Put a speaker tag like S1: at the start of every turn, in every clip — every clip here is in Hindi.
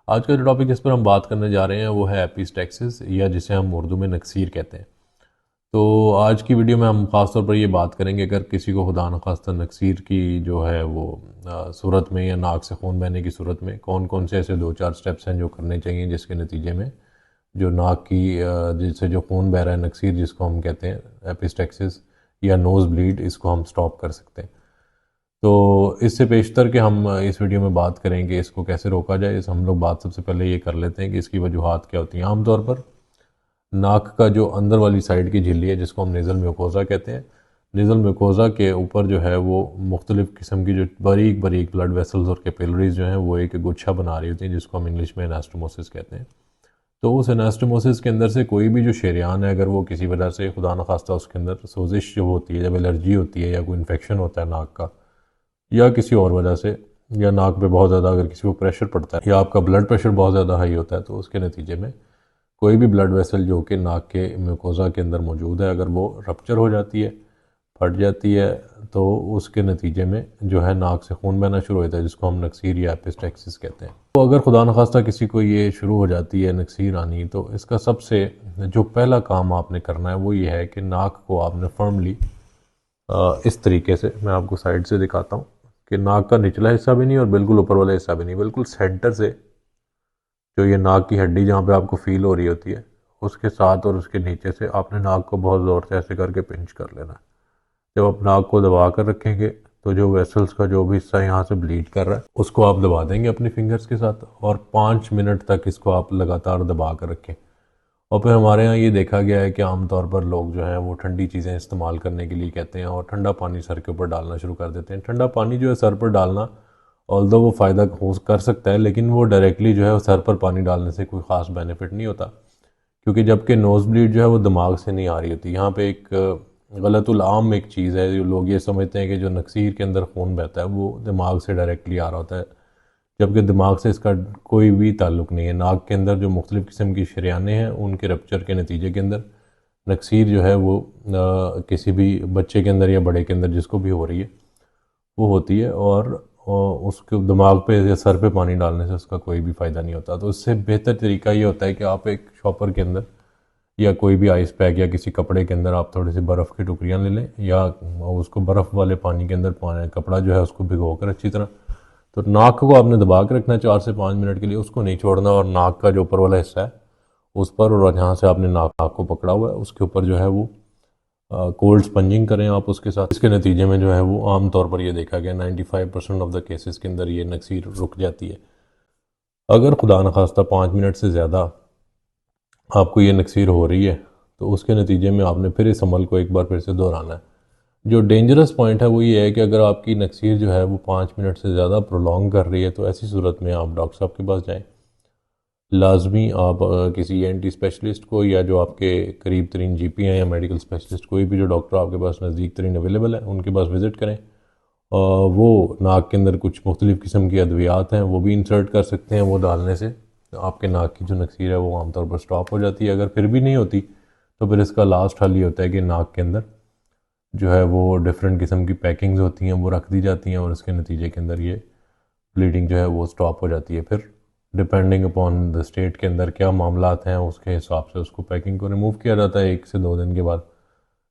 S1: आज का जो टॉपिक जिस पर हम बात करने जा रहे हैं वो है एपिस्टैक्सिस या जिसे हम उर्दू में नक्सीर कहते हैं। तो आज की वीडियो में हम ख़ास तौर पर ये बात करेंगे अगर किसी को खुदा न खास्ता नक्सीर की जो है वो सूरत में या नाक से खून बहने की सूरत में कौन कौन से ऐसे 2-4 स्टेप्स हैं जो करने चाहिए जिसके नतीजे में जो नाक की जिससे जो खून बह रहा है नक्सीर जिसको हम कहते हैं एपिस्टैक्सिस या नोज़ ब्लीड, इसको हम स्टॉप कर सकते हैं। तो इससे पेशतर के हम इस वीडियो में बात करेंगे इसको कैसे रोका जाए। इस हम लोग बात सबसे पहले ये कर लेते हैं कि इसकी वजूहात क्या होती हैं। आमतौर पर नाक का जो अंदर वाली साइड की झिल्ली है जिसको हम नेज़ल म्यूकोज़ा कहते हैं, नेज़ल म्यूकोज़ा के ऊपर जो है वो मुख्तलिफ़ किस्म की जो बारीक बारीक ब्लड वेसल्स और कैपिलरीज जो हैं वो एक गुच्छा बना रही होती हैं जिसको हम इंग्लिश में एनास्टोमोसिस कहते हैं। तो उस एनास्टोमोसिस के अंदर से कोई भी जो शरेयान है अगर वो किसी वजह से खुदा न खास्ता उसके अंदर सोजिश जो होती है, जब एलर्जी होती है या कोई इन्फेक्शन होता है नाक का या किसी और वजह से, या नाक पे बहुत ज़्यादा अगर किसी को प्रेशर पड़ता है या आपका ब्लड प्रेशर बहुत ज़्यादा हाई होता है, तो उसके नतीजे में कोई भी ब्लड वेसल जो कि नाक के म्यूकोज़ा के अंदर मौजूद है अगर वो रप्चर हो जाती है, फट जाती है, तो उसके नतीजे में जो है नाक से खून बहना शुरू होता है जिसको हम नक्सीर या एपिस्टैक्सिस कहते हैं। तो अगर खुदा न खास्ता किसी को ये शुरू हो जाती है नक्सीर आनी, तो इसका सबसे जो पहला काम आपने करना है वो ये है कि नाक को आपने फर्मली इस तरीके से, मैं आपको साइड से दिखाता हूँ कि नाक का निचला हिस्सा भी नहीं और बिल्कुल ऊपर वाला हिस्सा भी नहीं, बिल्कुल सेंटर से जो ये नाक की हड्डी जहाँ पे आपको फील हो रही होती है उसके साथ और उसके नीचे से आपने नाक को बहुत ज़ोर से ऐसे करके पिंच कर लेना है। जब आप नाक को दबा कर रखेंगे तो जो वेसल्स का जो भी हिस्सा यहाँ से ब्लीड कर रहा है उसको आप दबा देंगे अपनी फिंगर्स के साथ और 5 मिनट तक इसको आप लगातार दबा कर रखें। और फिर हमारे यहाँ ये देखा गया है कि आमतौर पर लोग जो हैं वो ठंडी चीज़ें इस्तेमाल करने के लिए कहते हैं और ठंडा पानी सर के ऊपर डालना शुरू कर देते हैं। ठंडा पानी जो है सर पर डालना, ऑल्दो वो फ़ायदा हो कर सकता है, लेकिन वो डायरेक्टली जो है वो सर पर पानी डालने से कोई ख़ास बेनिफिट नहीं होता, क्योंकि जबकि नोज़ ब्लीड जो है वो दिमाग से नहीं आ रही होती। यहाँ पे एक गलतुल आम एक चीज़ है, जो लोग ये समझते हैं कि जो नक्सीर के अंदर खून बहता है वो दिमाग से डायरेक्टली आ रहा होता है, जबकि दिमाग से इसका कोई भी ताल्लुक़ नहीं है। नाक के अंदर जो मुख्तलिफ़ किस्म की शरियानें हैं उनके रप्चर के नतीजे के अंदर नक्सीर जो है वो किसी भी बच्चे के अंदर या बड़े के अंदर जिसको भी हो रही है वो होती है, और उसके दिमाग पे या सर पे पानी डालने से उसका कोई भी फ़ायदा नहीं होता। तो इससे बेहतर तरीका ये होता है कि आप एक शॉपर के अंदर या कोई भी आइस पैक या किसी कपड़े के अंदर आप थोड़ी सी बर्फ़ की टुकड़ियाँ ले लें या उसको बर्फ़ वाले पानी के अंदर कपड़ा जो है उसको भिगो कर अच्छी तरह, तो नाक को आपने दबा के रखना है 4 से 5 मिनट के लिए, उसको नहीं छोड़ना, और नाक का जो ऊपर वाला हिस्सा है उस पर और जहाँ से आपने नाक को पकड़ा हुआ है उसके ऊपर जो है वो कोल्ड स्पंजिंग करें आप उसके साथ। इसके नतीजे में जो है वो आम तौर पर ये देखा गया 95% ऑफ द केसेस के अंदर ये नक्सीर रुक जाती है। अगर खुदा न खास्ता 5 मिनट से ज़्यादा आपको ये नक्सीर हो रही है तो उसके नतीजे में आपने फिर इस अमल को एक बार फिर से दोहराना है। जो डेंजरस पॉइंट है वो ये है कि अगर आपकी नक्सीर जो है वो 5 मिनट से ज़्यादा प्रोलॉन्ग कर रही है तो ऐसी सूरत में आप डॉक्टर साहब के पास जाएं। लाजमी आप किसी एंटी स्पेशलिस्ट को या जो आपके करीब तरीन जीपी हैं या मेडिकल स्पेशलिस्ट, कोई भी जो डॉक्टर आपके पास नज़दीक तरीन अवेलेबल है उनके पास विज़िट करें। वो नाक के अंदर कुछ मुख्तलिफ़ किस्म की अद्वियात हैं वो भी इंसर्ट कर सकते हैं, वो डालने से आपके नाक की जो नक्सीर है वो आमतौर पर स्टॉप हो जाती है। अगर फिर भी नहीं होती तो फिर इसका लास्ट हल ये होता है कि नाक के अंदर जो है वो डिफरेंट किस्म की पैकिंग्स होती हैं वो रख दी जाती हैं और इसके नतीजे के अंदर ये ब्लीडिंग जो है वो स्टॉप हो जाती है। फिर डिपेंडिंग अपॉन द स्टेट के अंदर क्या मामलात हैं उसके हिसाब से उसको पैकिंग को रिमूव किया जाता है 1 से 2 दिन के बाद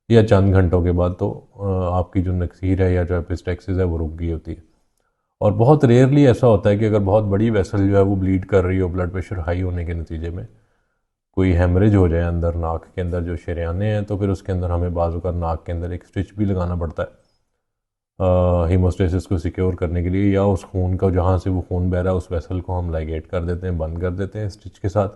S1: या चंद घंटों के बाद, तो आपकी जो नक्सीर है या जो एपिस्टैक्सिस है वो रुक गई होती है। और बहुत रेयरली ऐसा होता है कि अगर बहुत बड़ी वेसल जो है वो ब्लीड कर रही हो ब्लड प्रेशर हाई होने के नतीजे में कोई हेमरेज हो जाए अंदर नाक के अंदर जो शरियाने हैं, तो फिर उसके अंदर हमें बाजू का नाक के अंदर एक स्टिच भी लगाना पड़ता है हीमोस्टेसिस को सिक्योर करने के लिए, या उस खून का जहाँ से वो खून बह रहा है उस वेसल को हम लाइगेट कर देते हैं, बंद कर देते हैं स्टिच के साथ,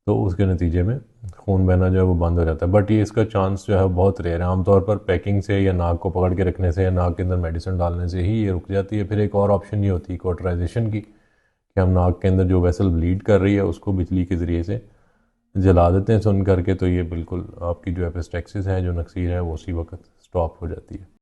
S1: तो उसके नतीजे में खून बहना जो है वो बंद हो जाता है। बट ये इसका चांस जो है बहुत रेयर है। आमतौर पर पैकिंग से या नाक को पकड़ के रखने से या नाक के अंदर मेडिसिन डालने से ही ये रुक जाती है। फिर एक और ऑप्शन ये होती है कॉटराइजेशन की, कि हम नाक के अंदर जो वेसल ब्लीड कर रही है उसको बिजली के ज़रिए से जला देते हैं सुन करके, तो ये बिल्कुल आपकी जो एपिस्टैक्सिस है जो नक्सीर है वो उसी वक्त स्टॉप हो जाती है।